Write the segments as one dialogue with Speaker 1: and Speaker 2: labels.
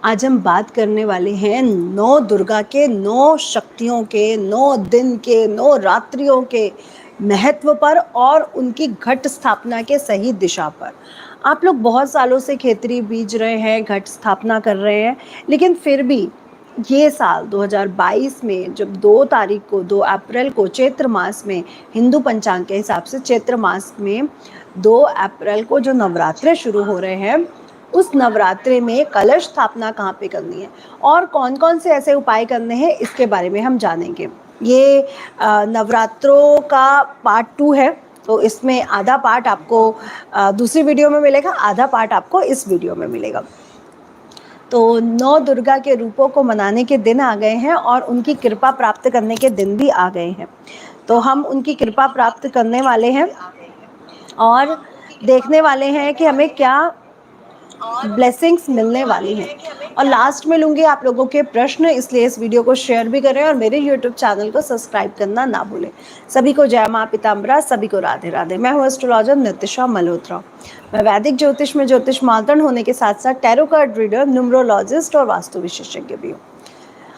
Speaker 1: आज हम बात करने वाले हैं नौ दुर्गा के, नौ शक्तियों के, 9 दिन के, 9 रात्रियों के महत्व पर और उनकी घट स्थापना के सही दिशा पर। आप लोग बहुत सालों से खेतरी बीज रहे हैं, घट स्थापना कर रहे हैं, लेकिन फिर भी ये साल 2022 में जब 2 तारीख को, 2 अप्रैल को चैत्र मास में, हिंदू पंचांग के हिसाब से चैत्र मास में 2 अप्रैल को जो नवरात्रे शुरू हो रहे हैं, उस नवरात्रे में कलश स्थापना कहाँ पे करनी है और कौन कौन से ऐसे उपाय करने हैं, इसके बारे में हम जानेंगे। ये नवरात्रों का पार्ट 2 है, तो इसमें आधा पार्ट आपको दूसरी वीडियो में मिलेगा, आधा पार्ट आपको इस वीडियो में मिलेगा। तो 9 दुर्गा के रूपों को मनाने के दिन आ गए हैं और उनकी कृपा प्राप्त करने के दिन भी आ गए हैं। तो हम उनकी कृपा प्राप्त करने वाले हैं और देखने वाले हैं कि हमें क्या ब्लेसिंग्स मिलने वाली हैं। और लास्ट में लूँगी आप लोगों के प्रश्न, इसलिए इस वीडियो को शेयर भी करें और मेरे यूट्यूब चैनल को सब्सक्राइब करना ना भूलें। सभी को जय माँ पीताम्बरा, सभी को राधे राधे। मैं हूँ एस्ट्रोलॉजर नितिशा मल्होत्रा। मैं वैदिक ज्योतिष में ज्योतिष मार्तंड होने के साथ साथ टैरो कार्ड रीडर, न्यूमरोलॉजिस्ट और वास्तु विशेषज्ञ भी हूँ।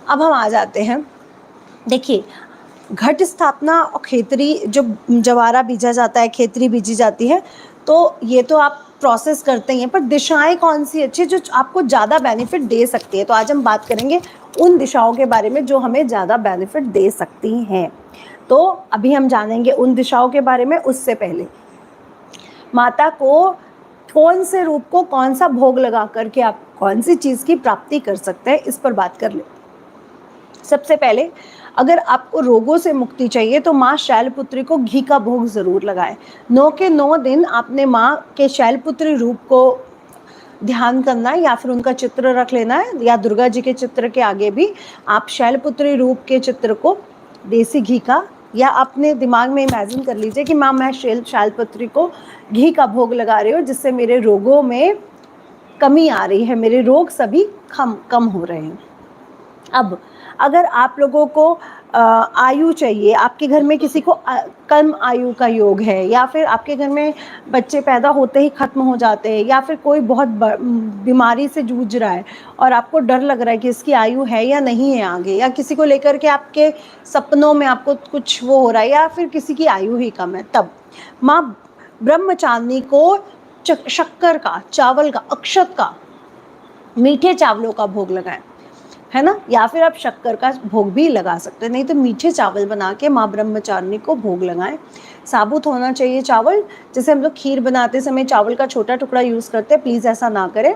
Speaker 1: अब हम आ जाते हैं, देखिए घट स्थापना और खेतरी, जो जवारा बीजा जाता है, खेतरी बीजी जाती है, तो ये तो आप प्रोसेस करते ही हैं, पर दिशाएं कौन सी अच्छी जो आपको ज़्यादा बेनिफिट दे सकती है। तो आज हम बात करेंगे उन दिशाओं के बारे में जो हमें ज़्यादा बेनिफिट दे सकती हैं। तो अभी हम जानेंगे उन दिशाओं के बारे में। उससे पहले माता को कौन से रूप को कौन सा भोग लगा करके आप कौन सी चीज़ की प्राप्ति कर सकते हैं, इस पर बात कर ले। सबसे पहले अगर आपको रोगों से मुक्ति चाहिए तो माँ शैलपुत्री को घी का भोग ज़रूर लगाएं। 9 के 9 दिन आपने माँ के शैलपुत्री रूप को ध्यान करना है या फिर उनका चित्र रख लेना है, या दुर्गा जी के चित्र के आगे भी आप शैलपुत्री रूप के चित्र को देसी घी का, या अपने दिमाग में इमेजिन कर लीजिए कि माँ मैं शैलपुत्री को घी का भोग लगा रही हूँ, जिससे मेरे रोगों में कमी आ रही है, मेरे रोग सभी कम हो रहे हैं। अब अगर आप लोगों को आयु चाहिए, आपके घर में किसी को कम आयु का योग है, या फिर आपके घर में बच्चे पैदा होते ही ख़त्म हो जाते हैं, या फिर कोई बहुत बीमारी से जूझ रहा है और आपको डर लग रहा है कि इसकी आयु है या नहीं है आगे, या किसी को लेकर के आपके सपनों में आपको कुछ वो हो रहा है, या फिर किसी की आयु ही कम है, तब माँ ब्रह्मचारिणी को शक्कर का, चावल का, अक्षत का, मीठे चावलों का भोग लगाएं, है ना, या फिर आप शक्कर का भोग भी लगा सकते हैं, नहीं तो मीठे चावल बना के माँ ब्रह्मचारिणी को भोग लगाएं। साबुत होना चाहिए चावल, जैसे हम लोग खीर बनाते समय चावल का छोटा टुकड़ा यूज़ करते हैं, प्लीज़ ऐसा ना करें,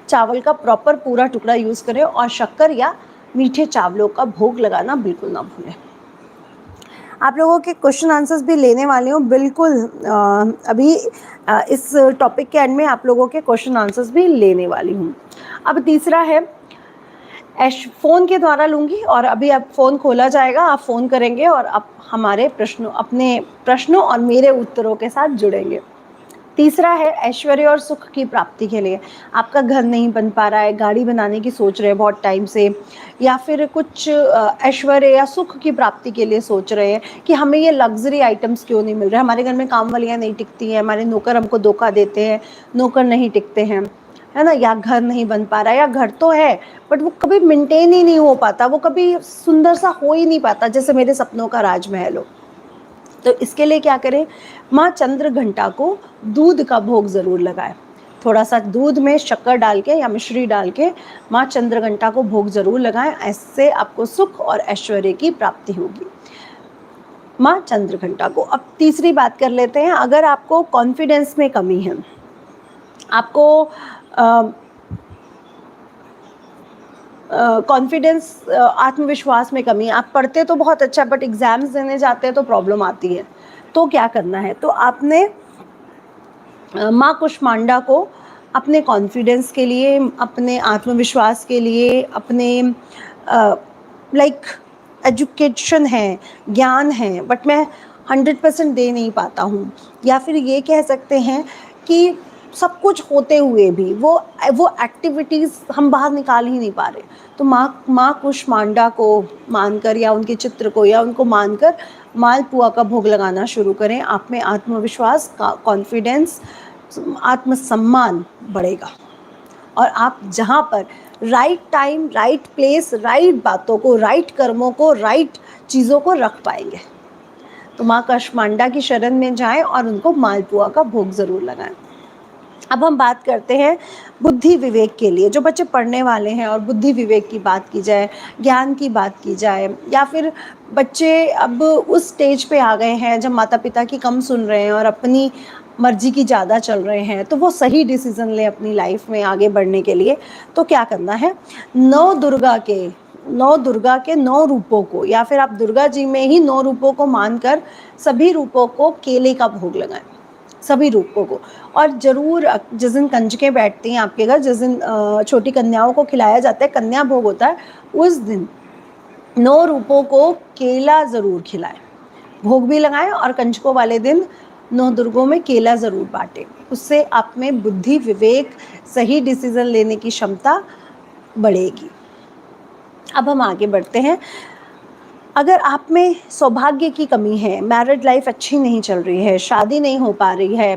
Speaker 1: चावल का प्रॉपर पूरा टुकड़ा यूज़ करें और शक्कर या मीठे चावलों का भोग लगाना बिल्कुल ना भूलें। आप लोगों के क्वेश्चन आंसर्स भी लेने वाली हूँ बिल्कुल, अभी इस टॉपिक के एंड में आप लोगों के क्वेश्चन आंसर्स भी लेने वाली हूँ। अब तीसरा है, फ़ोन के द्वारा लूँगी और अभी अब फ़ोन खोला जाएगा, आप फ़ोन करेंगे और आप हमारे अपने प्रश्नों और मेरे उत्तरों के साथ जुड़ेंगे। तीसरा है ऐश्वर्य और सुख की प्राप्ति के लिए। आपका घर नहीं बन पा रहा है, गाड़ी बनाने की सोच रहे हैं बहुत टाइम से, या फिर कुछ ऐश्वर्य या सुख की प्राप्ति के लिए सोच रहे हैं कि हमें ये लग्जरी आइटम्स क्यों नहीं मिल रहे, हमारे घर में काम वालियाँ नहीं टिकती हैं, हमारे नौकर हमको धोखा देते हैं, नौकर नहीं टिकते हैं, है ना, या घर नहीं बन पा रहा है, या घर तो है बट वो कभी मेंटेन ही नहीं हो पाता, वो कभी सुंदर सा हो ही नहीं पाता, जैसे मेरे सपनों का राजमहल हो। तो इसके लिए क्या करें, माँ चंद्र घंटा को दूध का भोग ज़रूर लगाएं। थोड़ा सा दूध में शक्कर डाल के या मिश्री डाल के माँ चंद्र घंटा को भोग ज़रूर लगाएं, ऐसे आपको सुख और ऐश्वर्य की प्राप्ति होगी। माँ चंद्र घंटा को। अब तीसरी बात कर लेते हैं, अगर आपको कॉन्फिडेंस में कमी है, आपको कॉन्फिडेंस, आत्मविश्वास में कमी है, आप पढ़ते तो बहुत अच्छा बट एग्ज़ाम्स देने जाते हैं तो प्रॉब्लम आती है, तो क्या करना है, तो आपने माँ कुष्मांडा को अपने कॉन्फिडेंस के लिए, अपने आत्मविश्वास के लिए, अपने लाइक एजुकेशन है, ज्ञान है बट मैं 100% दे नहीं पाता हूँ, या फिर ये कह सकते हैं कि सब कुछ होते हुए भी वो एक्टिविटीज़ हम बाहर निकाल ही नहीं पा रहे, तो माँ कुष्मांडा को मानकर या उनके चित्र को या उनको मानकर मालपुआ का भोग लगाना शुरू करें। आप में आत्मविश्वास, कॉन्फिडेंस, आत्मसम्मान बढ़ेगा। और आप जहाँ पर right time, right place, right बातों को, राइट कर्मों को, राइट चीज़ों को रख पाएंगे। तो माँ कूष्मांडा की शरण में जाएं और उनको मालपुआ का भोग ज़रूर लगाएं। अब हम बात करते हैं बुद्धि विवेक के लिए, जो बच्चे पढ़ने वाले हैं और बुद्धि विवेक की बात की जाए, ज्ञान की बात की जाए, या फिर बच्चे अब उस स्टेज पे आ गए हैं जब माता पिता की कम सुन रहे हैं और अपनी मर्जी की ज़्यादा चल रहे हैं, तो वो सही डिसीज़न लें अपनी लाइफ में आगे बढ़ने के लिए। तो क्या करना है, नौ दुर्गा के 9 रूपों को, या फिर आप दुर्गा जी में ही 9 रूपों को मानकर सभी रूपों को केले का भोग लगाएं, सभी रूपों को। और ज़रूर जिस दिन कंजकें बैठती हैं आपके घर, जिस दिन छोटी कन्याओं को खिलाया जाता है, कन्या भोग होता है, उस दिन 9 रूपों को केला ज़रूर खिलाएं, भोग भी लगाएं, और कंजकों वाले दिन 9 दुर्गों में केला ज़रूर बांटें। उससे आप में बुद्धि विवेक, सही डिसीज़न लेने की क्षमता बढ़ेगी। अब हम आगे बढ़ते हैं। अगर आप में सौभाग्य की कमी है, मैरिड लाइफ अच्छी नहीं चल रही है, शादी नहीं हो पा रही है,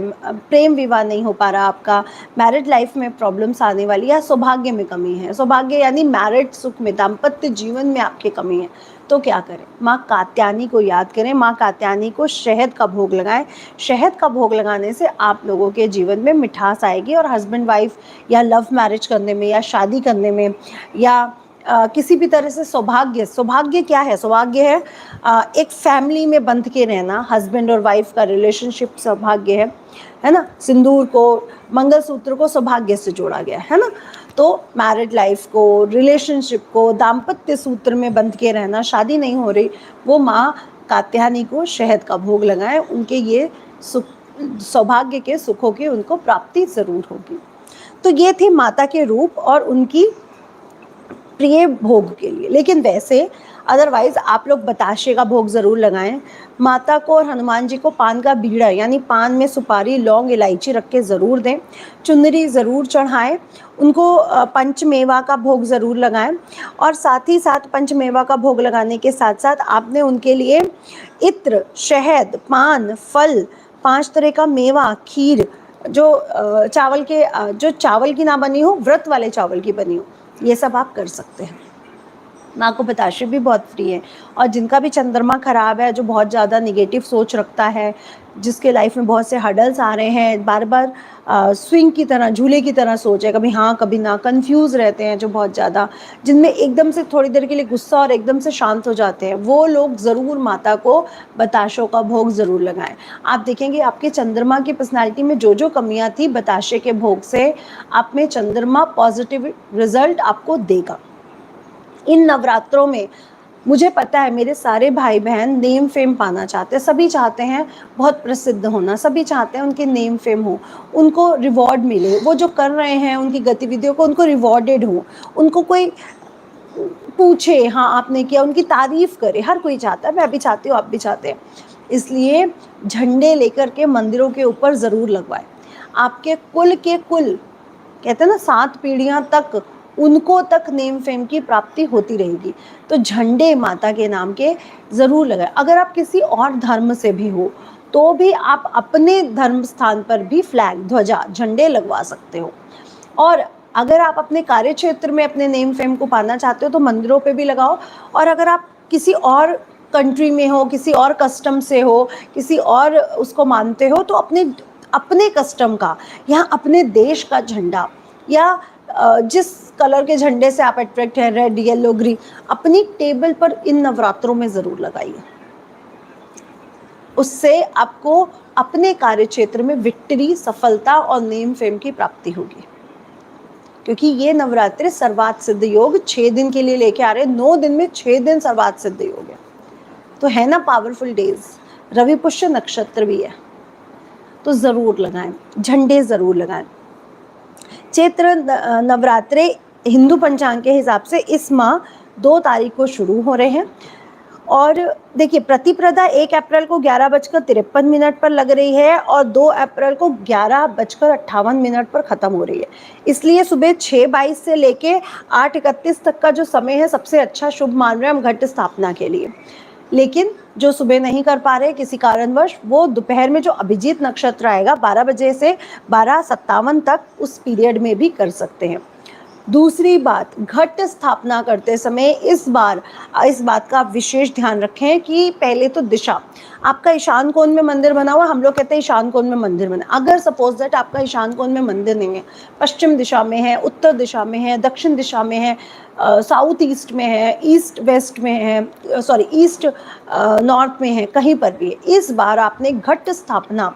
Speaker 1: प्रेम विवाह नहीं हो पा रहा आपका, मैरिड लाइफ में प्रॉब्लम्स आने वाली, या सौभाग्य में कमी है, सौभाग्य यानी मैरिड सुख में, दाम्पत्य जीवन में आपकी कमी है, तो क्या करें, माँ कात्यायनी को याद करें, माँ कात्यायनी को शहद का भोग लगाएं। शहद का भोग लगाने से आप लोगों के जीवन में मिठास आएगी, और हस्बैंड वाइफ या लव मैरिज करने में, या शादी करने में, या किसी भी तरह से सौभाग्य क्या है, सौभाग्य है एक फैमिली में बंध के रहना, हस्बैंड और वाइफ का रिलेशनशिप सौभाग्य है ना। सिंदूर को, मंगलसूत्र को सौभाग्य से जोड़ा गया है ना। तो मैरिड लाइफ को, रिलेशनशिप को, दाम्पत्य सूत्र में बंध के रहना, शादी नहीं हो रही, वो माँ कात्यायनी को शहद का भोग लगाएं, उनके ये सुख, सौभाग्य के सुखों की उनको प्राप्ति ज़रूर होगी। तो ये थे माता के रूप और उनकी प्रिय भोग के लिए। लेकिन वैसे अदरवाइज आप लोग बताशे का भोग ज़रूर लगाएं। माता को और हनुमान जी को पान का बीड़ा, यानी पान में सुपारी, लौंग, इलायची रख के ज़रूर दें। चुनरी ज़रूर चढ़ाएं। उनको पंचमेवा का भोग ज़रूर लगाएं। और साथ ही साथ पंचमेवा का भोग लगाने के साथ साथ आपने उनके लिए इत्र, शहद, पान, फल, 5 तरह का मेवा, खीर, जो चावल की ना बनी हो, व्रत वाले चावल की बनी हो, ये सब आप कर सकते हैं। माँ को बताशे भी बहुत प्रिय है। और जिनका भी चंद्रमा खराब है, जो बहुत ज़्यादा निगेटिव सोच रखता है, जिसके लाइफ में बहुत से हर्डल्स आ रहे हैं, बार बार स्विंग की तरह, झूले की तरह सोच है, कभी हाँ कभी ना, कंफ्यूज रहते हैं जो बहुत ज़्यादा, जिनमें एकदम से थोड़ी देर के लिए गुस्सा और एकदम से शांत हो जाते हैं, वो लोग ज़रूर माता को बताशों का भोग ज़रूर लगाएं। आप देखेंगे आपके चंद्रमा की पर्सनालिटी में जो जो कमियाँ थी, बताशे के भोग से आप में चंद्रमा पॉजिटिव रिजल्ट आपको देगा। इन नवरात्रों में मुझे पता है मेरे सारे भाई बहन नेम फेम पाना चाहते हैं, सभी चाहते हैं बहुत प्रसिद्ध होना, सभी चाहते हैं उनके नेम फेम हो, उनको रिवॉर्ड मिले, वो जो कर रहे हैं उनकी गतिविधियों को उनको रिवॉर्डेड हो, उनको कोई पूछे हाँ आपने किया, उनकी तारीफ करे, हर कोई चाहता है, मैं भी चाहती हूँ, आप भी चाहते हैं। इसलिए झंडे लेकर के मंदिरों के ऊपर ज़रूर लगवाएं। आपके कुल के कुल, कहते हैं ना 7 पीढ़ियाँ तक, उनको तक नेम फेम की प्राप्ति होती रहेगी। तो झंडे माता के नाम के ज़रूर लगाएं। अगर आप किसी और धर्म से भी हो तो भी आप अपने धर्म स्थान पर भी फ्लैग, ध्वजा, झंडे लगवा सकते हो। और अगर आप अपने कार्य क्षेत्र में अपने नेम फेम को पाना चाहते हो तो मंदिरों पे भी लगाओ। और अगर आप किसी और कंट्री में हो, किसी और कस्टम से हो, किसी और उसको मानते हो, तो अपने कस्टम का या अपने देश का झंडा, या जिस कलर के झंडे से आप अट्रैक्ट हैं, रेड, येलो, ग्रीन, अपनी टेबल पर इन नवरात्रों में ज़रूर लगाइए। उससे आपको अपने कार्य क्षेत्र में विक्ट्री, सफलता और नेम फेम की प्राप्ति होगी। क्योंकि ये नवरात्रि सर्वार्थ सिद्ध योग 6 दिन के लिए लेके आ रहे हैं। 9 दिन में 6 दिन सर्वार्थ सिद्ध योग है, तो है ना पावरफुल डेज। रवि पुष्य नक्षत्र भी है, तो ज़रूर लगाएं, झंडे ज़रूर लगाएं। चैत्र नवरात्रे हिंदू पंचांग के हिसाब से इस माह 2 तारीख को शुरू हो रहे हैं। और देखिए प्रतिप्रदा 1 अप्रैल को 11:53 पर लग रही है और 2 अप्रैल को 11:58 पर ख़त्म हो रही है। इसलिए सुबह 6:22 से लेके 8:31 तक का जो समय है सबसे अच्छा शुभ मान रहे हैं हम घट स्थापना के लिए। लेकिन जो सुबह नहीं कर पा रहे किसी कारणवश, वो दोपहर में जो अभिजीत नक्षत्र आएगा 12 बजे से 12:57 तक, उस पीरियड में भी कर सकते हैं। दूसरी बात, घट स्थापना करते समय इस बात का विशेष ध्यान रखें कि पहले तो दिशा, आपका ईशान कोण में मंदिर बना हुआ, हम लोग कहते हैं ईशान कोण में मंदिर बना, अगर सपोज दैट आपका ईशान कोण में मंदिर नहीं है, पश्चिम दिशा में है, उत्तर दिशा में है, दक्षिण दिशा में है, साउथ ईस्ट में है, ईस्ट वेस्ट में है, सॉरी ईस्ट नॉर्थ में है, कहीं पर भी है, इस बार आपने घट स्थापना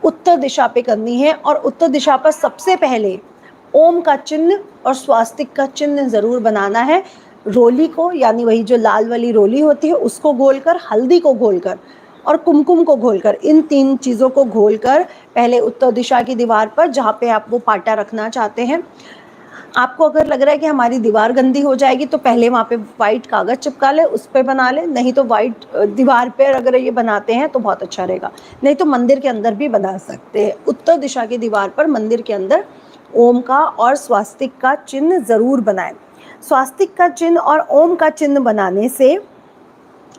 Speaker 1: उत्तर दिशा पे करनी है। और उत्तर दिशा पर सबसे पहले ओम का चिन्ह और स्वास्तिक का चिन्ह जरूर बनाना है। रोली को, यानी वही जो लाल वाली रोली होती है, उसको घोलकर, हल्दी को घोलकर और कुमकुम को घोलकर, इन 3 चीज़ों को घोलकर पहले उत्तर दिशा की दीवार पर, जहाँ पे आप वो पाटा रखना चाहते हैं, आपको अगर लग रहा है कि हमारी दीवार गंदी हो जाएगी तो पहले वहाँ पे वाइट कागज़ चिपका ले, उस पर बना ले, नहीं तो वाइट दीवार पर अगर ये बनाते हैं तो बहुत अच्छा रहेगा, नहीं तो मंदिर के अंदर भी बना सकते हैं। उत्तर दिशा की दीवार पर मंदिर के अंदर ओम का और स्वास्तिक का चिन्ह ज़रूर बनाएं। स्वास्तिक का चिन्ह और ओम का चिन्ह बनाने से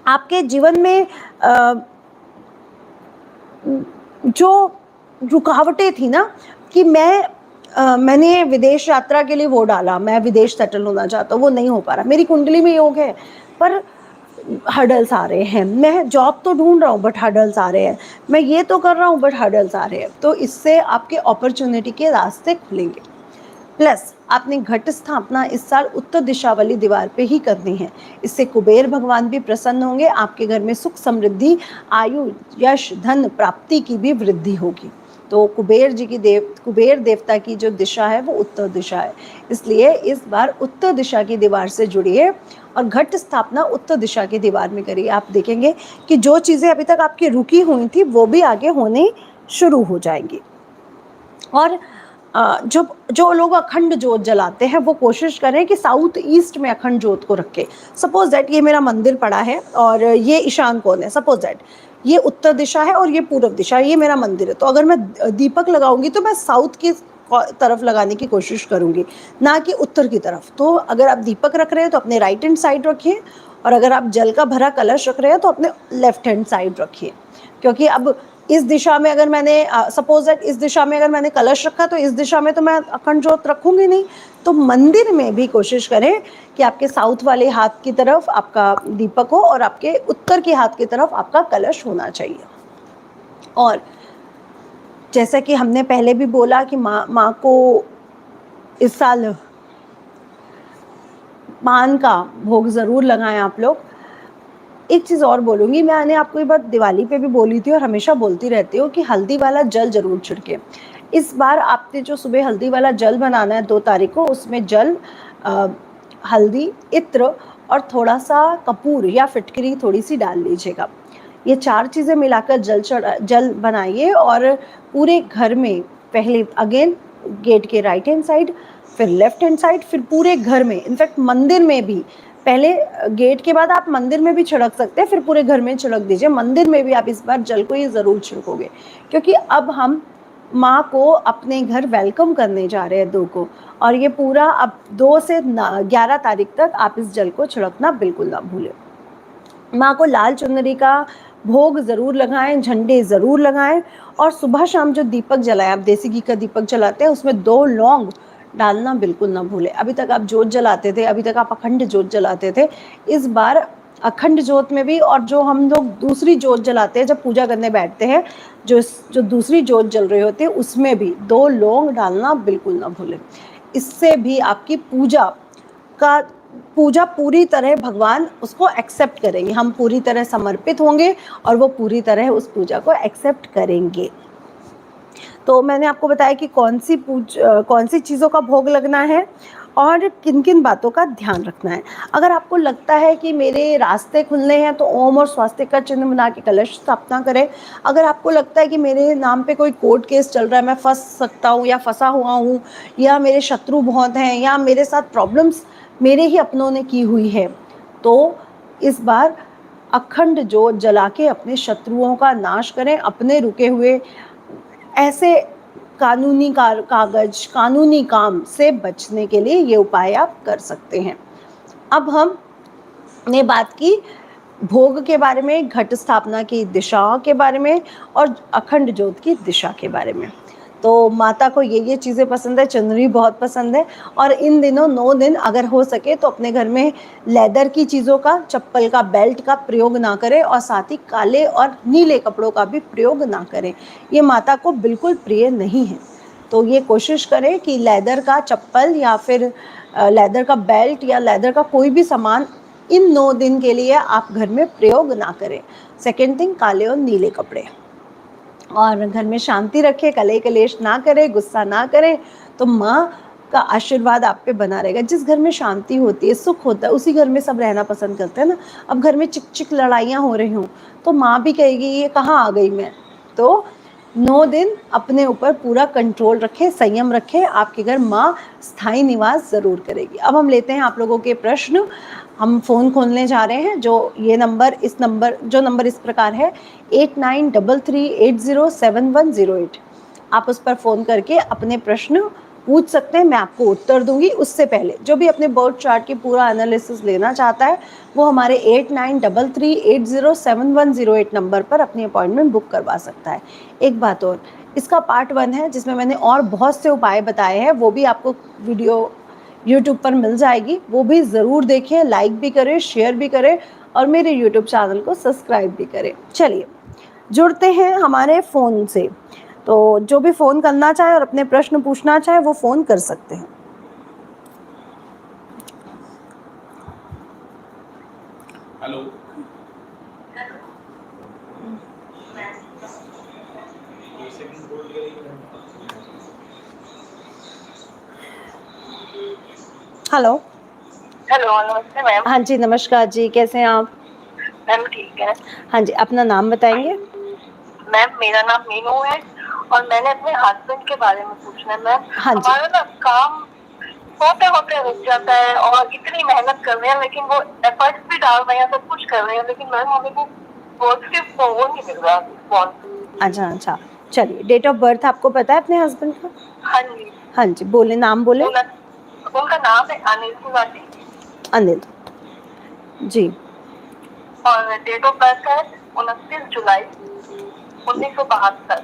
Speaker 1: आपके जीवन में जो रुकावटें थी ना कि मैंने विदेश यात्रा के लिए वो डाला, मैं विदेश सेटल होना चाहता हूँ, वो नहीं हो पा रहा, मेरी कुंडली में योग है पर हर्डल्स आ रहे हैं, मैं जॉब तो ढूंढ रहा हूँ बट हर्डल्स आ रहे हैं, मैं ये तो कर रहा हूँ बट हर्डल्स आ रहे हैं, तो इससे आपके अपॉर्चुनिटी के रास्ते खुलेंगे। प्लस आपने घट स्थापना इस साल उत्तर दिशा वाली दीवार पे ही करनी है, इससे कुबेर भगवान भी प्रसन्न होंगे, आपके घर में सुख समृद्धि, आयु, यश, धन प्राप्ति की भी वृद्धि होगी। तो कुबेर देवता की जो दिशा है वो उत्तर दिशा है, इसलिए इस बार उत्तर दिशा की दीवार से जुड़िए और घट स्थापना उत्तर दिशा की दीवार में करिए। आप देखेंगे कि जो चीज़ें अभी तक आपकी रुकी हुई थी वो भी आगे होने शुरू हो जाएंगी। और जो लोग अखंड जोत जलाते हैं वो कोशिश करें कि साउथ ईस्ट में अखंड जोत को रखें। सपोज दैट ये मेरा मंदिर पड़ा है और ये ईशान कोण है, सपोज दैट ये उत्तर दिशा है और ये पूर्व दिशा, ये मेरा मंदिर है, तो अगर मैं दीपक लगाऊंगी तो मैं साउथ की तरफ लगाने की कोशिश करूंगी, ना कि उत्तर की तरफ। तो अगर आप दीपक रख रहे हैं तो अपने राइट हैंड साइड रखिए, और अगर आप जल का भरा कलश रख रहे हैं तो अपने लेफ्ट हैंड साइड रखिए, क्योंकि अब इस दिशा में अगर मैंने सपोज दैट इस दिशा में अगर मैंने कलश रखा तो इस दिशा में तो मैं अखंड जोत रखूंगी नहीं। तो मंदिर में भी कोशिश करें कि आपके साउथ वाले हाथ की तरफ आपका दीपक हो और आपके उत्तर के हाथ की तरफ आपका कलश होना चाहिए। और जैसा कि हमने पहले भी बोला कि माँ को इस साल पान का भोग ज़रूर लगाएं आप लोग। एक चीज़ और बोलूँगी, मैंने आपको ये बात दिवाली पे भी बोली थी और हमेशा बोलती रहती हूँ कि हल्दी वाला जल ज़रूर छिड़के। इस बार आपने जो सुबह हल्दी वाला जल बनाना है 2 तारीख को, उसमें जल, हल्दी, इत्र और थोड़ा सा कपूर या फिटकरी थोड़ी सी डाल लीजिएगा। ये 4 चीज़ें मिलाकर जल बनाइए और पूरे घर में, पहले अगेन गेट के राइट हैंड साइड, फिर लेफ्ट हैंड साइड, फिर पूरे घर में, इनफैक्ट मंदिर में भी, पहले गेट के बाद आप मंदिर में भी छिड़क सकते हैं, फिर पूरे घर में छिड़क दीजिए। मंदिर में भी आप इस बार जल को ये ज़रूर छिड़कोगे, क्योंकि अब हम माँ को अपने घर वेलकम करने जा रहे हैं 2 को, और ये पूरा अब 2 से 11 तारीख तक आप इस जल को छिड़कना बिल्कुल ना भूलें। माँ को लाल चुनरी का भोग ज़रूर लगाएं, झंडे ज़रूर लगाएं, और सुबह शाम जो दीपक जलाएं, आप देसी घी का दीपक जलाते हैं उसमें 2 लौंग डालना बिल्कुल ना भूलें। अभी तक आप जोत जलाते थे, अभी तक आप अखंड जोत जलाते थे, इस बार अखंड जोत में भी, और जो हम लोग दूसरी जोत जलाते हैं जब पूजा करने बैठते हैं, जो दूसरी जोत जल रही होती है उसमें भी 2 लौंग डालना बिल्कुल ना भूलें। इससे भी आपकी पूजा पूरी तरह भगवान उसको एक्सेप्ट करेंगे, हम पूरी तरह समर्पित होंगे और वो पूरी तरह उस पूजा को एक्सेप्ट करेंगे। तो मैंने आपको बताया कि कौन सी चीज़ों का भोग लगना है और किन किन बातों का ध्यान रखना है। अगर आपको लगता है कि मेरे रास्ते खुलने हैं तो ओम और स्वास्तिक का चिन्ह बना के कलश स्थापना करें। अगर आपको लगता है कि मेरे नाम पे कोई कोर्ट केस चल रहा है, मैं फंस सकता हूँ या फंसा हुआ हूँ, या मेरे शत्रु बहुत हैं, या मेरे साथ प्रॉब्लम्स मेरे ही अपनों ने की हुई है, तो इस बार अखंड जोत जला के अपने शत्रुओं का नाश करें। अपने रुके हुए ऐसे कानूनी कागज, कानूनी काम से बचने के लिए ये उपाय आप कर सकते हैं। अब हमने बात की भोग के बारे में, घट स्थापना की दिशाओं के बारे में और अखंड ज्योत की दिशा के बारे में। तो माता को ये चीज़ें पसंद है, चुनरी बहुत पसंद है। और इन दिनों 9 दिन अगर हो सके तो अपने घर में लेदर की चीज़ों का, चप्पल का, बेल्ट का प्रयोग ना करें और साथ ही काले और नीले कपड़ों का भी प्रयोग ना करें। ये माता को बिल्कुल प्रिय नहीं है। तो ये कोशिश करें कि लेदर का चप्पल या फिर लेदर का बेल्ट या लेदर का कोई भी सामान इन 9 दिन के लिए आप घर में प्रयोग ना करें। सेकेंड थिंग, काले और नीले कपड़े। और घर में शांति रखें, कलह कलेश ना करें, गुस्सा ना करें, तो माँ का आशीर्वाद आप पे बना रहेगा। जिस घर में शांति होती है, सुख होता है, उसी घर में सब रहना पसंद करते हैं ना। अब घर में चिक चिक लड़ाइयाँ हो रही हों तो माँ भी कहेगी ये कहाँ आ गई मैं। तो 9 दिन अपने ऊपर पूरा कंट्रोल रखें, संयम रखें, आपके घर माँ स्थायी निवास ज़रूर करेगी। अब हम लेते हैं आप लोगों के प्रश्न। हम फ़ोन खोलने जा रहे हैं। जो नंबर इस प्रकार है 8933807108। आप उस पर फ़ोन करके अपने प्रश्न पूछ सकते हैं, मैं आपको उत्तर दूंगी। उससे पहले जो भी अपने बर्थ चार्ट की पूरा एनालिसिस लेना चाहता है वो हमारे 8933807108 नंबर पर अपनी अपॉइंटमेंट बुक करवा सकता है। एक बात और, इसका पार्ट 1 है जिसमें मैंने और बहुत से उपाय बताए हैं, वो भी आपको वीडियो यूट्यूब पर मिल जाएगी, वो भी ज़रूर देखें, लाइक भी करें, शेयर भी करें और मेरे यूट्यूब चैनल को सब्सक्राइब भी करें। चलिए जुड़ते हैं हमारे फ़ोन से। तो जो भी फ़ोन करना चाहे और अपने प्रश्न पूछना चाहे वो फ़ोन कर सकते हैं।
Speaker 2: हेलो।
Speaker 1: हेलो।
Speaker 3: हेलो, नमस्ते मैम।
Speaker 1: हाँ जी, नमस्कार जी, कैसे हैं आप?
Speaker 3: मैम ठीक है।
Speaker 1: हाँ जी, अपना नाम बताएंगे?
Speaker 3: मैम मेरा नाम मीनू है और मैंने अपने हस्बैंड के बारे में पूछना है मैम।
Speaker 1: हाँ जी।
Speaker 3: हमारा ना काम होते होते रुक जाता है और इतनी मेहनत कर रहे हैं लेकिन वो एफर्ट्स भी डाल रहे हैं, सब कुछ कर रहे हैं, लेकिन मैम हमें को पॉजिटिव वो नहीं मिल रहा रिस्पॉन्स।
Speaker 1: अच्छा, चलिए डेट ऑफ बर्थ आपको पता है अपने हस्बैंड का?
Speaker 3: हाँ जी।
Speaker 1: हाँ जी, बोले, नाम बोले।
Speaker 3: उनका नाम है अनिल तिवारी।
Speaker 1: अनिल जी।
Speaker 3: और डेट ऑफ बर्थ है 29 जुलाई 1972।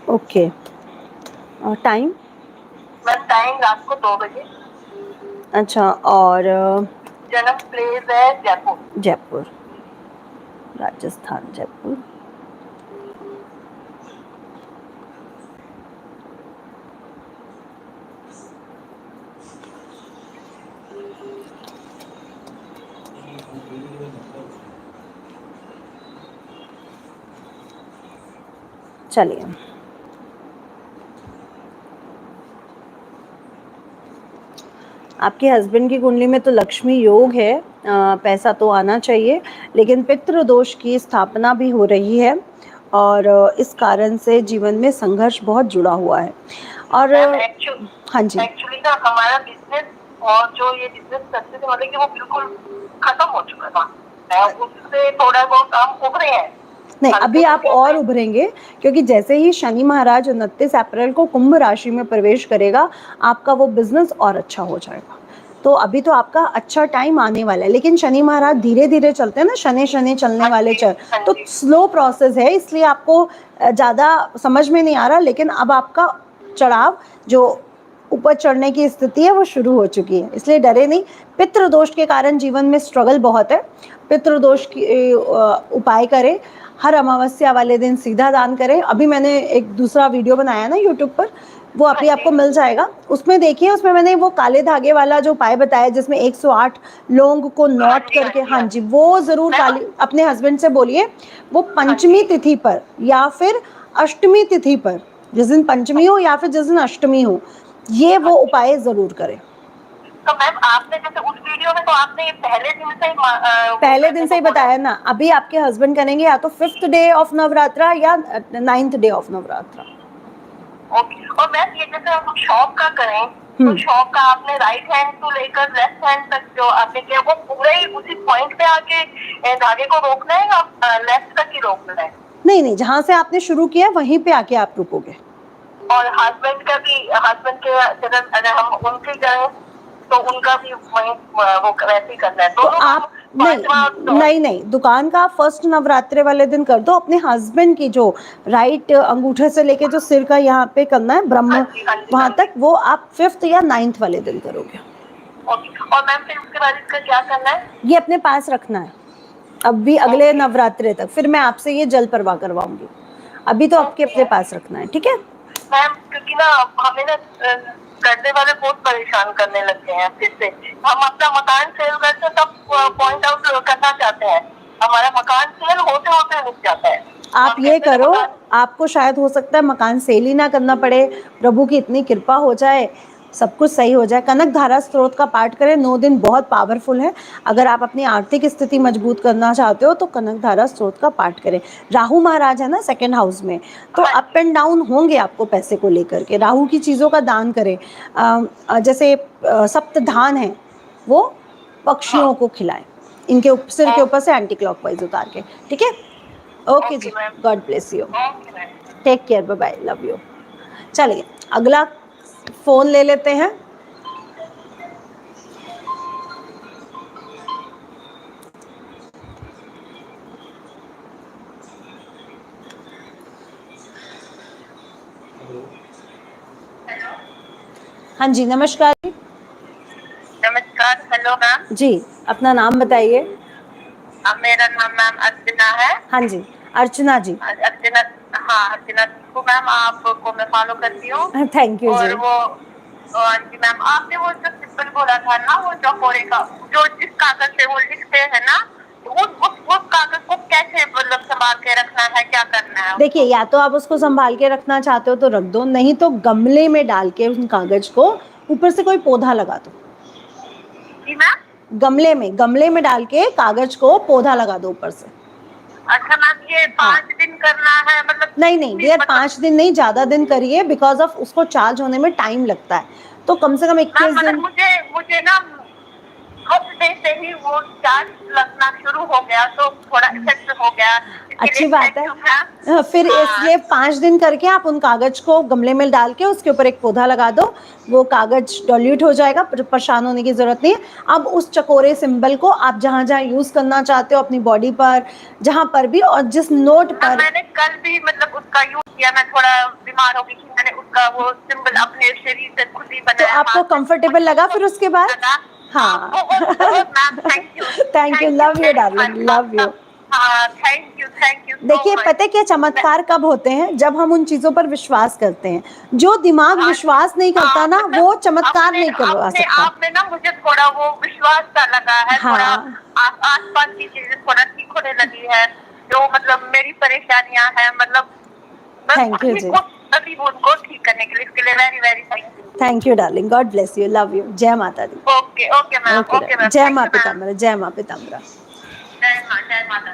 Speaker 1: ओके। और टाइम?
Speaker 3: मैम टाइम रात को 2 बजे।
Speaker 1: अच्छा, और
Speaker 3: जन्म प्लेस है जयपुर।
Speaker 1: जयपुर, राजस्थान, जयपुर। चलिए, आपके हस्बैंड की कुंडली में तो लक्ष्मी योग है, पैसा तो आना चाहिए, लेकिन पितृ दोष की स्थापना भी हो रही है और इस कारण से जीवन में संघर्ष बहुत जुड़ा हुआ है। और हाँ जी,
Speaker 3: एक्चुअली ना हमारा बिजनेस और जो ये बिजनेस करते थे मतलब कि वो बिल्कुल खत्म हो चुका था, उससे थोड़ा बहुत काम उभरे हैं।
Speaker 1: नहीं, अभी आप और उभरेंगे, क्योंकि जैसे ही शनि महाराज 29 अप्रैल को कुंभ राशि में प्रवेश करेगा, आपका वो बिजनेस और अच्छा हो जाएगा। तो अभी तो आपका अच्छा टाइम आने वाला है, लेकिन शनि महाराज धीरे धीरे चलते हैं ना, शनि शनि चलने वाले चल, तो स्लो प्रोसेस है, इसलिए आपको ज़्यादा समझ में नहीं आ रहा, लेकिन अब आपका चढ़ाव जो ऊपर चढ़ने की स्थिति है वो शुरू हो चुकी है, इसलिए डरे नहीं। पितृ दोष के कारण जीवन में स्ट्रगल बहुत है। पितृ दोष की उपाय करें, हर अमावस्या वाले दिन सीधा दान करें। अभी मैंने एक दूसरा वीडियो बनाया ना यूट्यूब पर, वो अभी आपको मिल जाएगा, उसमें देखिए, उसमें मैंने वो काले धागे वाला जो उपाय बताया जिसमें 108 लौंग को नोट करके, हाँ जी, वो ज़रूर काली अपने हस्बैंड से बोलिए, वो पंचमी तिथि पर या फिर अष्टमी तिथि पर, जिस दिन पंचमी हो या फिर जिस दिन अष्टमी हो, ये वो उपाय ज़रूर करें।
Speaker 3: तो मैम आपने जैसे उस वीडियो में तो आपने ये
Speaker 1: पहले दिन से ही बताया ना। अभी आपके हस्बैंड करेंगे या तो 5th डे ऑफ नवरात्रा या 9th day of Navratra.
Speaker 3: Okay. और मैम ये जैसे हम शॉप का करें तो शॉप का आपने राइट हैंड टू लेकर लेफ्ट हैंड तक जो आपने किया वो पूरे ही उसी पॉइंट पे आके धागे को रोकना है या लेफ्ट तक ही रोकना है?
Speaker 1: नहीं, जहाँ से आपने शुरू किया वहीं पे आके आप रुकोगे।
Speaker 3: और हस्बैंड का भी, हस्बैंड के अगर हम उनके जाए तो उनका भी वहीं वो वैसे ही करना है।
Speaker 1: तो आप नहीं, दुकान का फर्स्ट नवरात्रे वाले दिन कर दो। अपने हस्बैंड की जो राइट अंगूठे से लेके जो सिर का यहाँ पे करना है ब्रह्म वहां तक, वो आप 5th या 9th वाले दिन करोगे।
Speaker 3: और मैम फिर उसके बाद इसका क्या करना है?
Speaker 1: ये अपने पास रखना है अब भी अगले नवरात्रे तक, फिर मैं आपसे ये जल परवाह करवाऊंगी। अभी तो आपके अपने पास रखना है, ठीक है
Speaker 3: मैम? क्योंकि ना हमें ना करने वाले बहुत परेशान करने लगते हैं। फिर से हम अपना मकान सेल करते तब पॉइंट आउट करना चाहते हैं, हमारा मकान सेल होते होते रुक जाता है।
Speaker 1: आप ये करो, आपको शायद हो सकता है मकान सेल ही ना करना पड़े, प्रभु की इतनी कृपा हो जाए, सब कुछ सही हो जाए। कनक धारा स्त्रोत का पाठ करें, 9 दिन बहुत पावरफुल है। अगर आप अपनी आर्थिक स्थिति मजबूत करना चाहते हो तो कनक धारा स्त्रोत का पाठ करें। राहु महाराज है ना 2nd हाउस में, तो अप एंड डाउन होंगे आपको पैसे को लेकर के। राहु की चीज़ों का दान करें, जैसे सप्तधान है वो पक्षियों को खिलाएं, इनके सिर के ऊपर से एंटी क्लॉकवाइज उतार के, ठीक है? ओके जी, God bless you, take care, bye bye, love you. चलिए अगला फोन ले लेते हैं। हाँ जी, नमस्कार जी।
Speaker 3: नमस्कार, हेलो मैम
Speaker 1: जी, अपना नाम बताइए।
Speaker 3: मेरा नाम मैम अर्चना है।
Speaker 1: हाँ जी, अर्चना जी।
Speaker 3: अर्चना, हाँ अर्चना को मैम आपको मैं फॉलो करती हूँ।
Speaker 1: थैंक यू जी।
Speaker 3: और वो जी मैम, आपने वो जो सिंपल बोला था ना, वो चौकोरे का, जो जिस कागज से वो लिखते हैं ना, उस कागज को कैसे मतलब संभाल के रखना है, क्या करना है?
Speaker 1: देखिए, या तो आप उसको संभाल के रखना चाहते हो तो रख दो, नहीं तो गमले में डाल के उन कागज को ऊपर से कोई पौधा लगा दो।
Speaker 3: जी मैम?
Speaker 1: गमले में डाल के कागज को पौधा लगा दो ऊपर से।
Speaker 3: अच्छा मैम, ये 5 दिन करना है मतलब?
Speaker 1: नहीं ये 5 दिन नहीं, ज्यादा दिन करिए, बिकॉज ऑफ उसको चार्ज होने में टाइम लगता है, तो कम से कम 21 दिन।
Speaker 3: मुझे ना फर्स्ट डे से ही वो चार्ज लगना शुरू हो गया, तो थोड़ा इफेक्ट हो गया।
Speaker 1: अच्छी बात है। फिर इसलिए 5 दिन करके आप उन कागज को गमले में डाल के उसके ऊपर एक पौधा लगा दो, वो कागज डॉल्यूट हो जाएगा, परेशान होने की जरूरत नहीं है। अब उस चकोरे सिंबल को आप जहाँ जहाँ यूज करना चाहते हो अपनी बॉडी पर, जहाँ पर भी, और जिस नोट पर।
Speaker 3: मैंने कल भी मतलब उसका यूज किया, मैं थोड़ा बीमार हो गई थी, मैंने उसका वो सिंबल अपने शरीर से खुद ही बनाया।
Speaker 1: तो आपको कंफर्टेबल लगा फिर उसके बाद? हाँ, thank you, love you darling, love you.
Speaker 3: Thank you
Speaker 1: देखिए, पता है क्या चमत्कार कब होते हैं? जब हम उन चीजों पर विश्वास करते हैं। जो दिमाग विश्वास नहीं करता ना, वो चमत्कार नहीं करवा सकता।
Speaker 3: आपने ना मुझे थोड़ा वो विश्वास सा लगा है, थोड़ा आसपास की चीजें थोड़ा ठीक होने लगी है, जो मतलब मेरी परेशानियां हैं, मतलब
Speaker 1: थैंक यू जी,
Speaker 3: अभी उनको ठीक करने के लिए, इसके लिए very very
Speaker 1: thank you darling, God bless you, love you, जय माता दी।
Speaker 3: Okay okay ma'am, okay ma'am,
Speaker 1: जय माँ पिताम्बरा, जय माँ पिताम्बरा।
Speaker 3: जय माता।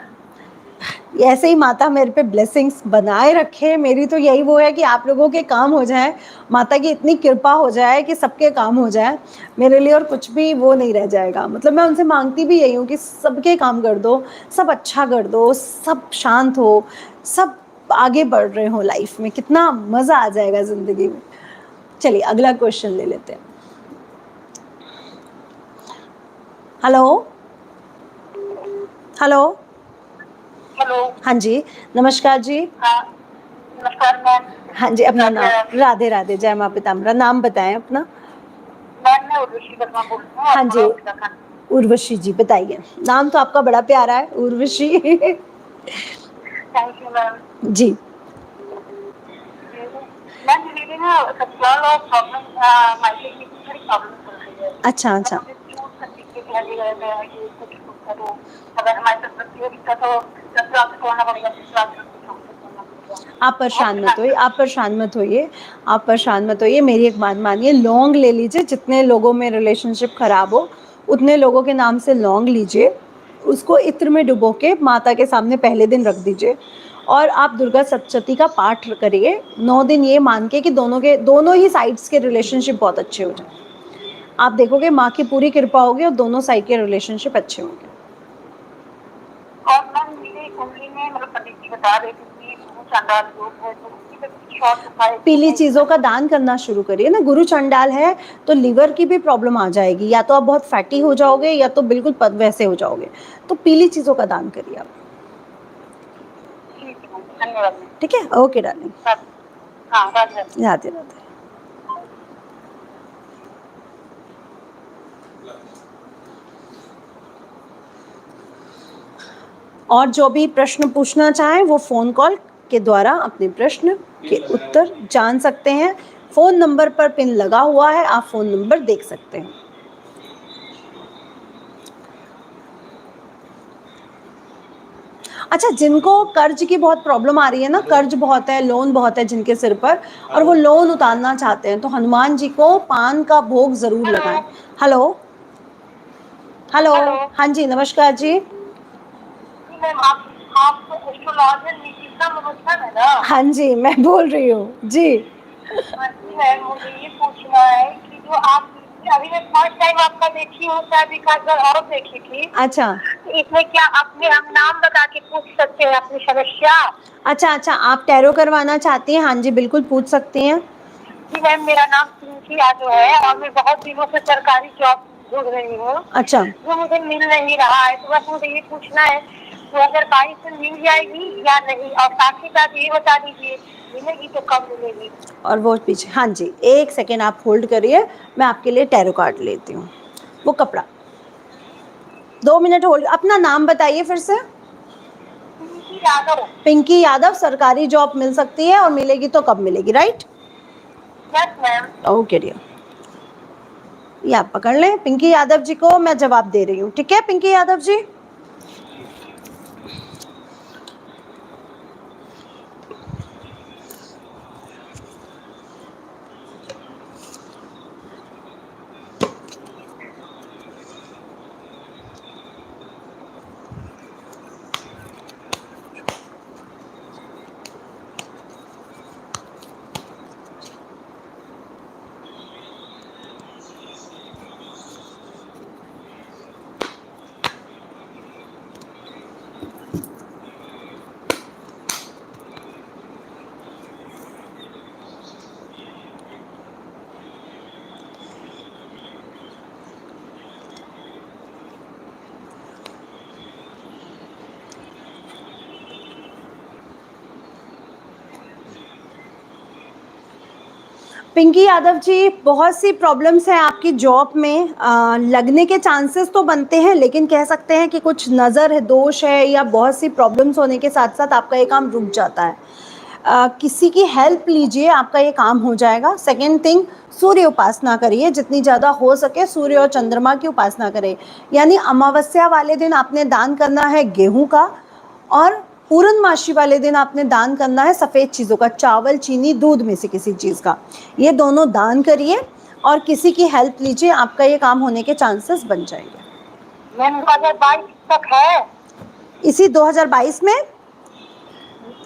Speaker 1: ऐसे ही माता मेरे पे ब्लेसिंग्स बनाए रखे। मेरी तो यही वो है कि आप लोगों के काम हो जाए, माता की इतनी कृपा हो जाए कि सबके काम हो जाए मेरे लिए, और कुछ भी वो नहीं रह जाएगा। मतलब मैं उनसे मांगती भी यही हूँ कि सबके काम कर दो, सब अच्छा कर दो, सब शांत हो, सब आगे बढ़ रहे हो लाइफ में, कितना मज़ा आ जाएगा ज़िंदगी में। चलिए अगला क्वेश्चन ले लेते हैं। हेलो हेलो
Speaker 3: हेलो,
Speaker 1: हाँ जी, नमस्कार जी।
Speaker 3: हाँ नमस्कार मैम।
Speaker 1: हाँ जी, अपना नाम? राधे राधे, जय माँ पिताम्बरा। नाम बताएं अपना।
Speaker 3: मैं उर्वशी वर्मा बोल रही हूँ।
Speaker 1: हाँ जी, उर्वशी जी बताइए। नाम तो आपका बड़ा प्यारा है, उर्वशी।
Speaker 3: थैंक यू मैम
Speaker 1: जी।
Speaker 3: मैम, मेरी ना ससुराल और प्रॉब्लम, मायके की थोड़ी प्रॉब्लम चल रही है।
Speaker 1: अच्छा अच्छा,
Speaker 3: अगर हमारे साथ बच्ची होगी तो ससुराल से छोड़ना पड़ेगा, ससुराल से
Speaker 1: आप परेशान मत होइए, आप परेशान मत होइए, आप परेशान मत होइए। मेरी एक बात मानिए, लौंग ले लीजिए। जितने लोगों में रिलेशनशिप खराब हो उतने लोगों के नाम से लौंग लीजिए, उसको इत्र में डुबो के माता के सामने पहले दिन रख दीजिए, और आप दुर्गा सप्तशती का पाठ करिए 9 दिन, ये मान के कि दोनों ही साइड्स के रिलेशनशिप बहुत अच्छे हो जाए। आप देखोगे माँ की पूरी कृपा होगी और दोनों साइड के रिलेशनशिप अच्छे होंगे।
Speaker 3: और मैम, मेरी कुंडली में मतलब पंडित जी बता रहे थे कि चांडाल योग है, तो उसकी शॉर्ट खाए।
Speaker 1: पीली चीज़ों का दान करना शुरू करिए ना। गुरु चंडाल है तो लिवर की भी प्रॉब्लम आ जाएगी, या तो आप बहुत फैटी हो जाओगे या तो बिल्कुल वैसे हो जाओगे। तो पीली चीज़ों का दान करिए आप।
Speaker 3: ठीक है, धन्यवाद मैम।
Speaker 1: ठीक है, ओके डार्लिंग,
Speaker 3: हाँ, राधे राधे।
Speaker 1: राधे राधे। और जो भी प्रश्न पूछना चाहें वो फ़ोन कॉल के द्वारा अपने प्रश्न के उत्तर जान सकते हैं। फ़ोन नंबर पर पिन लगा हुआ है, आप फ़ोन नंबर देख सकते हैं। अच्छा, जिनको कर्ज की बहुत प्रॉब्लम आ रही है ना, कर्ज बहुत है, लोन बहुत है जिनके सिर पर, और वो लोन उतारना चाहते हैं, तो हनुमान जी को पान का भोग जरूर लगाएं। हेलो हेलो, हाँ जी, नमस्कार जी।
Speaker 3: मैम आप एस्ट्रोलॉजर निकिता महोत्सव है ना?
Speaker 1: हाँ जी, मैं बोल रही हूँ जी।
Speaker 3: मैम मुझे ये पूछना है कि जो आप अभी मैं फर्स्ट टाइम आपका देखी हूँ, शायद एक आध बार और देखी थी।
Speaker 1: अच्छा
Speaker 3: इसमें क्या अपने हम नाम बता के पूछ सकते हैं अपनी समस्या?
Speaker 1: अच्छा, आप टैरो करवाना चाहती हैं? हाँ जी, बिल्कुल पूछ सकती हैं।
Speaker 3: जी मैम, मेरा नाम पिंकी यादव है और मैं बहुत दिनों से सरकारी जॉब ढूंढ रही हूँ,
Speaker 1: अच्छा,
Speaker 3: जो मुझे मिल नहीं रहा है। तो बस मुझे ये पूछना है 2022 में मिल जाएगी या नहीं, और साथ ही साथ ये बता दीजिए मिलेगी तो कब मिलेगी?
Speaker 1: और वो पीछे, हाँ जी, एक सेकेंड आप होल्ड करिए, मैं आपके लिए टैरो कार्ड लेती हूँ। वो कपड़ा 2 मिनट होल्ड। अपना नाम बताइए फिर से।
Speaker 3: पिंकी यादव।
Speaker 1: पिंकी यादव। सरकारी जॉब मिल सकती है, और मिलेगी तो कब मिलेगी, right?
Speaker 3: Yes ma'am.
Speaker 1: Okay dear, ये आप पकड़ लें। पिंकी यादव जी को मैं जवाब दे रही हूँ, ठीक है पिंकी यादव जी? पिंकी यादव जी, बहुत सी प्रॉब्लम्स हैं आपकी जॉब में। लगने के चांसेस तो बनते हैं, लेकिन कह सकते हैं कि कुछ नज़र है, दोष है, या बहुत सी प्रॉब्लम्स होने के साथ साथ आपका ये काम रुक जाता है। किसी की हेल्प लीजिए, आपका ये काम हो जाएगा। सेकेंड थिंग, सूर्य उपासना करिए, जितनी ज़्यादा हो सके सूर्य और चंद्रमा की उपासना करें। यानी अमावस्या वाले दिन आपने दान करना है गेहूं का, और पूर्णमासी वाले दिन आपने दान करना है सफ़ेद चीज़ों का, चावल, चीनी, दूध में से किसी चीज़ का। ये दोनों दान करिए और किसी की हेल्प लीजिए, आपका ये काम होने के चांसेस बन जाएंगे।
Speaker 3: मैम 2022 तक है?
Speaker 1: इसी 2022 में?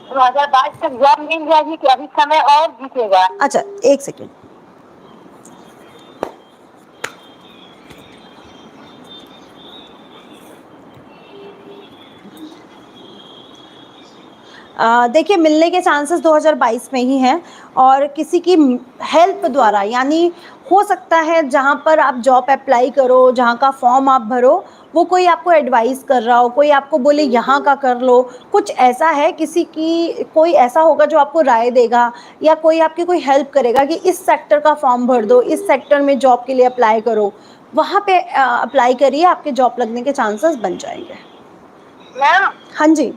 Speaker 3: 2022 तक जॉब मिल जाएगी कि अभी समय और बीतेगा?
Speaker 1: अच्छा, एक सेकेंड। देखिए, मिलने के चांसेस 2022 में ही हैं, और किसी की हेल्प द्वारा, यानी हो सकता है जहाँ पर आप जॉब अप्लाई करो, जहाँ का फॉर्म आप भरो, वो कोई आपको एडवाइस कर रहा हो, कोई आपको बोले यहाँ का कर लो, कुछ ऐसा है। किसी की कोई ऐसा होगा जो आपको राय देगा, या कोई आपकी कोई हेल्प करेगा कि इस सेक्टर का फॉर्म भर दो, इस सेक्टर में जॉब के लिए अप्लाई करो, वहाँ पे अप्लाई करिए, आपके जॉब लगने के चांसेस बन जाएंगे।
Speaker 3: मैम,
Speaker 1: हाँ जी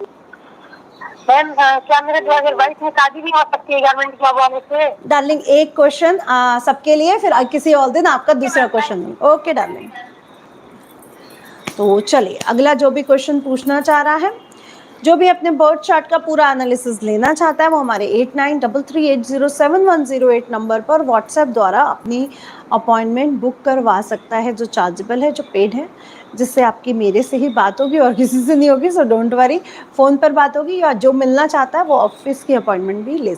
Speaker 3: मैम क्या मेरे 2022 में शादी भी हो सकती है गवर्नमेंट जॉब वाले से?
Speaker 1: डार्लिंग, एक क्वेश्चन सबके लिए, फिर किसी और दिन आपका दूसरा क्वेश्चन। ओके डार्लिंग, तो चलिए अगला जो भी क्वेश्चन पूछना चाह रहा है, जो भी अपने बर्थ चार्ट का पूरा एनालिसिस लेना चाहता है, वो हमारे 8933807108 नंबर पर व्हाट्सएप द्वारा अपनी अपॉइंटमेंट बुक करवा सकता है, जो चार्जेबल है, जो पेड है, जिससे आपकी मेरे से ही बात होगी और किसी से नहीं होगी। सो डोंट वरी, फ़ोन पर बात होगी, या जो मिलना चाहता है वो ऑफिस की अपॉइंटमेंट भी ले